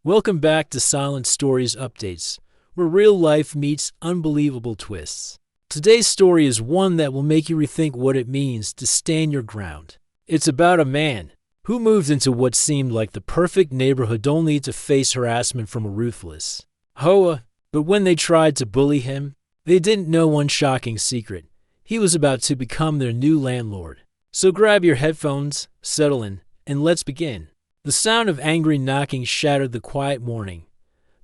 Welcome back to Silent Stories Updates, where real life meets unbelievable twists. Today's story is one that will make you rethink what it means to stand your ground. It's about a man who moved into what seemed like the perfect neighborhood only to face harassment from a ruthless HOA, but when they tried to bully him, they didn't know one shocking secret. He was about to become their new landlord. So grab your headphones, settle in, and let's begin. The sound of angry knocking shattered the quiet morning.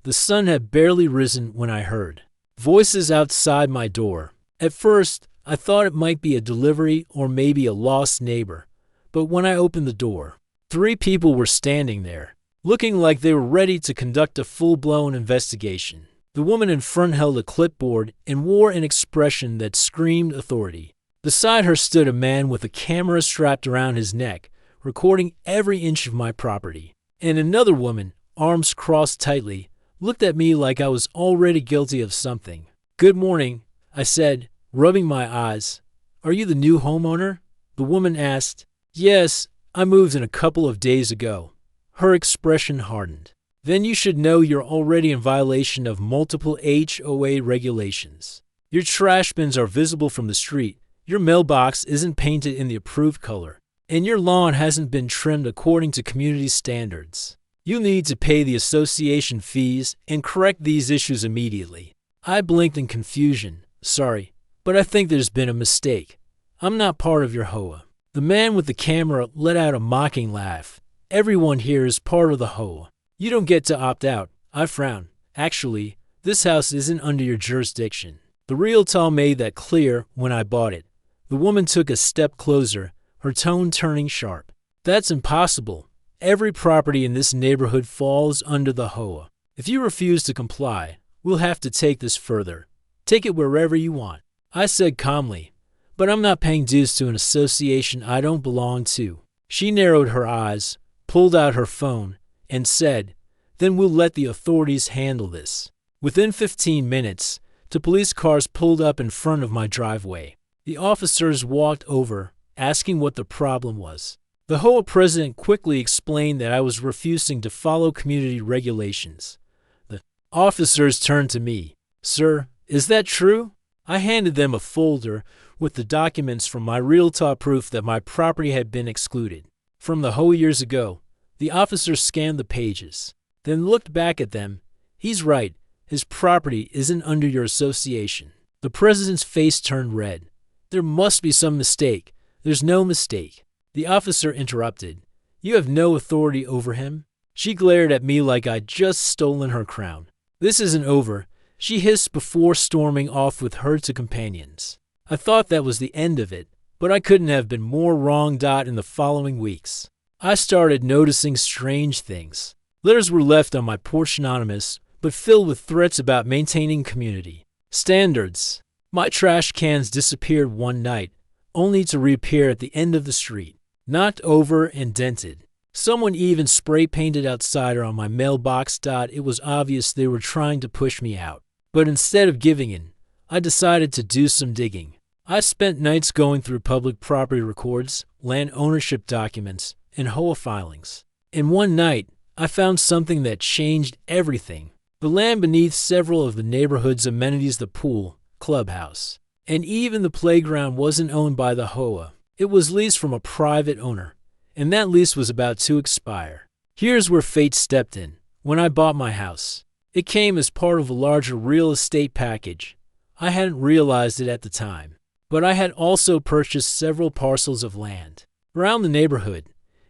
The sun had barely risen when I heard voices outside my door. At first, I thought it might be a delivery or maybe a lost neighbor. But when I opened the door, 3 people were standing there, looking like they were ready to conduct a full-blown investigation. The woman in front held a clipboard and wore an expression that screamed authority. Beside her stood a man with a camera strapped around his neck, recording every inch of my property. And another woman, arms crossed tightly, looked at me like I was already guilty of something. "Good morning," I said, rubbing my eyes. "Are you the new homeowner?" The woman asked. "Yes, I moved in a couple of days ago." Her expression hardened. "Then you should know you're already in violation of multiple HOA regulations. Your trash bins are visible from the street, your mailbox isn't painted in the approved color, and your lawn hasn't been trimmed according to community standards. You need to pay the association fees and correct these issues immediately." I blinked in confusion. "Sorry, but I think there's been a mistake. I'm not part of your HOA." The man with the camera let out a mocking laugh. "Everyone here is part of the HOA. You don't get to opt out." I frowned. "Actually, this house isn't under your jurisdiction." The realtor made that clear when I bought it. The woman took a step closer, her tone turning sharp. "That's impossible. Every property in this neighborhood falls under the HOA. If you refuse to comply, we'll have to take this further. Take it wherever you want." I said calmly, "But I'm not paying dues to an association I don't belong to." She narrowed her eyes, pulled out her phone, and said, "Then we'll let the authorities handle this." Within 15 minutes, 2 police cars pulled up in front of my driveway. The officers walked over, asking what the problem was. The HOA president quickly explained that I was refusing to follow community regulations. The officers turned to me. "Sir, is that true?" I handed them a folder with the documents from my realtor proof that my property had been excluded from the HOA years ago. The officer scanned the pages, then looked back at them. "He's right. His property isn't under your association." The president's face turned red. "There must be some mistake." "There's no mistake." The officer interrupted. "You have no authority over him." She glared at me like I'd just stolen her crown. "This isn't over," she hissed before storming off with her 2 companions. I thought that was the end of it, but I couldn't have been more wrong. In the following weeks, I started noticing strange things. Letters were left on my porch anonymous, but filled with threats about maintaining community standards. My trash cans disappeared one night, only to reappear at the end of the street, knocked over and dented. Someone even spray painted outside or on my mailbox. It was obvious they were trying to push me out. But instead of giving in, I decided to do some digging. I spent nights going through public property records, land ownership documents, and HOA filings. And one night, I found something that changed everything. The land beneath several of the neighborhood's amenities, the pool, clubhouse, and even the playground, wasn't owned by the HOA. It was leased from a private owner, and that lease was about to expire. Here's where fate stepped in. When I bought my house, it came as part of a larger real estate package. I hadn't realized it at the time, but I had also purchased several parcels of land around the neighborhood,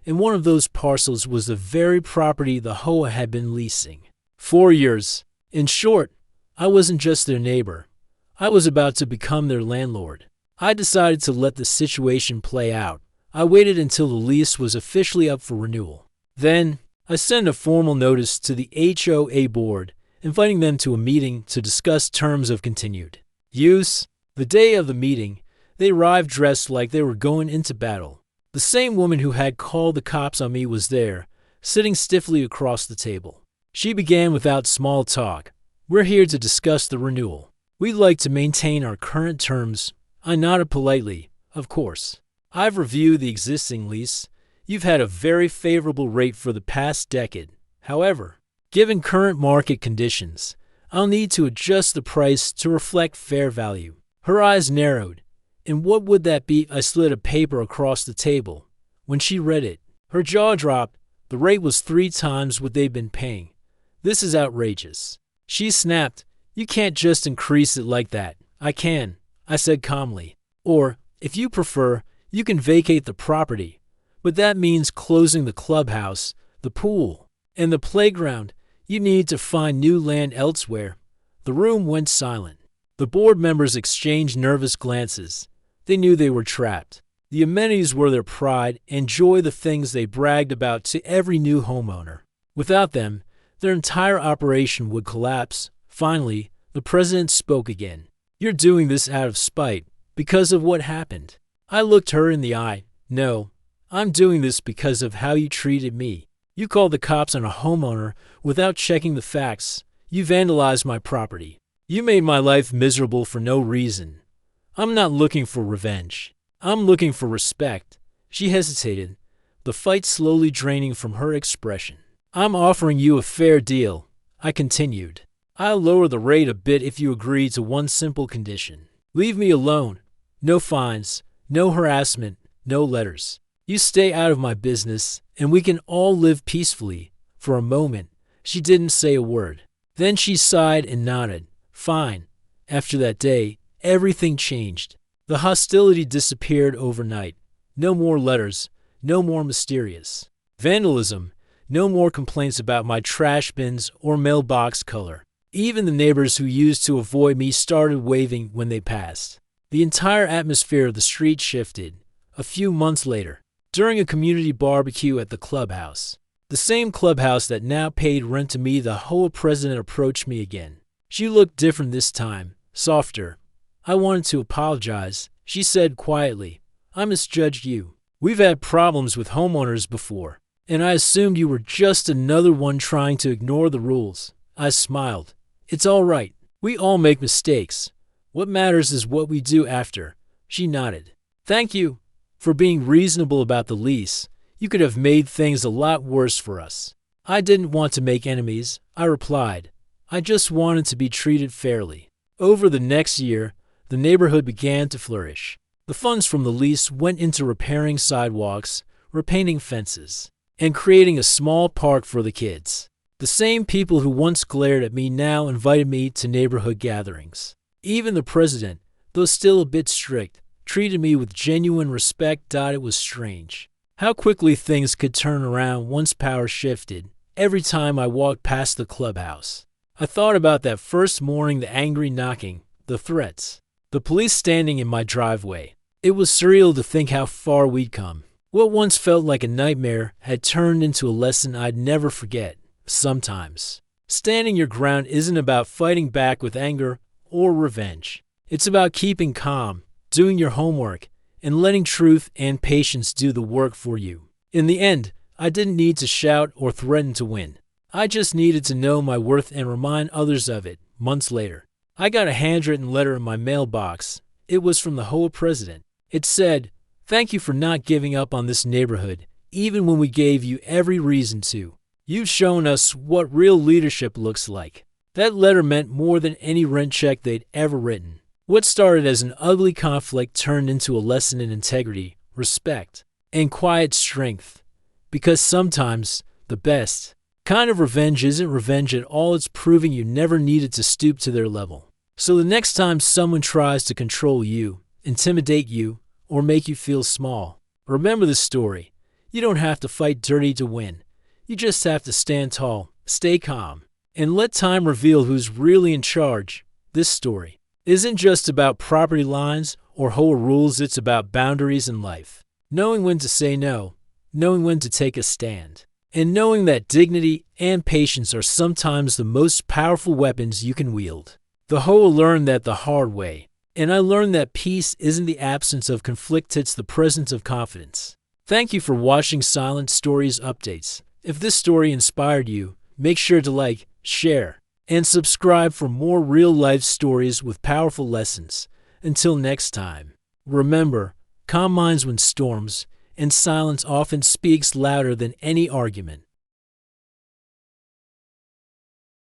and one of those parcels was the very property the HOA had been leasing. 4 years. In short, I wasn't just their neighbor. I was about to become their landlord. I decided to let the situation play out. I waited until the lease was officially up for renewal. Then, I sent a formal notice to the HOA board, inviting them to a meeting to discuss terms of continued use. The day of the meeting, they arrived dressed like they were going into battle. The same woman who had called the cops on me was there, sitting stiffly across the table. She began without small talk. "We're here to discuss the renewal. We'd like to maintain our current terms." I nodded politely. "Of course. I've reviewed the existing lease. You've had a very favorable rate for the past decade. However, Given current market conditions, I'll need to adjust the price to reflect fair value. Her eyes narrowed. And what would that be? I slid a paper across the table. When she read it, her jaw dropped. The rate was 3 times what they'd been paying. This is outrageous. She snapped. You can't just increase it like that. I can, I said calmly. Or, if you prefer, you can vacate the property. But that means closing the clubhouse, the pool, and the playground. You need to find new land elsewhere. The room went silent. The board members exchanged nervous glances. They knew they were trapped. The amenities were their pride and joy, the things they bragged about to every new homeowner. Without them, their entire operation would collapse. Finally, the president spoke again. You're doing this out of spite, because of what happened. I looked her in the eye. No, I'm doing this because of how you treated me. You called the cops on a homeowner without checking the facts. You vandalized my property. You made my life miserable for no reason. I'm not looking for revenge. I'm looking for respect. She hesitated, the fight slowly draining from her expression. I'm offering you a fair deal, I continued. I'll lower the rate a bit if you agree to one simple condition. Leave me alone. No fines, no harassment, no letters. You stay out of my business, and we can all live peacefully. For a moment, she didn't say a word. Then she sighed and nodded. Fine. After that day, everything changed. The hostility disappeared overnight. No more letters, no more mysterious vandalism, no more complaints about my trash bins or mailbox color. Even the neighbors who used to avoid me started waving when they passed. The entire atmosphere of the street shifted. A few months later, during a community barbecue at the clubhouse, the same clubhouse that now paid rent to me, the HOA president approached me again. She looked different this time, softer. I wanted to apologize. She said quietly, I misjudged you. We've had problems with homeowners before, and I assumed you were just another one trying to ignore the rules. I smiled. It's all right. We all make mistakes. What matters is what we do after. She nodded. Thank you for being reasonable about the lease. You could have made things a lot worse for us. I didn't want to make enemies, I replied. I just wanted to be treated fairly. Over the next year, the neighborhood began to flourish. The funds from the lease went into repairing sidewalks, repainting fences, and creating a small park for the kids. The same people who once glared at me now invited me to neighborhood gatherings. Even the president, though still a bit strict, treated me with genuine respect. It was strange how quickly things could turn around once power shifted. Every time I walked past the clubhouse, I thought about that first morning, the angry knocking, the threats, the police standing in my driveway. It was surreal to think how far we'd come. What once felt like a nightmare had turned into a lesson I'd never forget. Sometimes, standing your ground isn't about fighting back with anger or revenge. It's about keeping calm, doing your homework, and letting truth and patience do the work for you. In the end, I didn't need to shout or threaten to win. I just needed to know my worth and remind others of it. Months later, I got a handwritten letter in my mailbox. It was from the HOA president. It said, "Thank you for not giving up on this neighborhood, even when we gave you every reason to. You've shown us what real leadership looks like." That letter meant more than any rent check they'd ever written. What started as an ugly conflict turned into a lesson in integrity, respect, and quiet strength. Because sometimes, the best kind of revenge isn't revenge at all, it's proving you never needed to stoop to their level. So the next time someone tries to control you, intimidate you, or make you feel small, remember this story. You don't have to fight dirty to win. You just have to stand tall, stay calm, and let time reveal who's really in charge. This story isn't just about property lines or HOA rules, it's about boundaries in life. Knowing when to say no, knowing when to take a stand, and knowing that dignity and patience are sometimes the most powerful weapons you can wield. The HOA learned that the hard way, and I learned that peace isn't the absence of conflict, it's the presence of confidence. Thank you for watching Silent Stories Updates. If this story inspired you, make sure to like, share, and subscribe for more real-life stories with powerful lessons. Until next time, remember, calm minds win storms, and silence often speaks louder than any argument.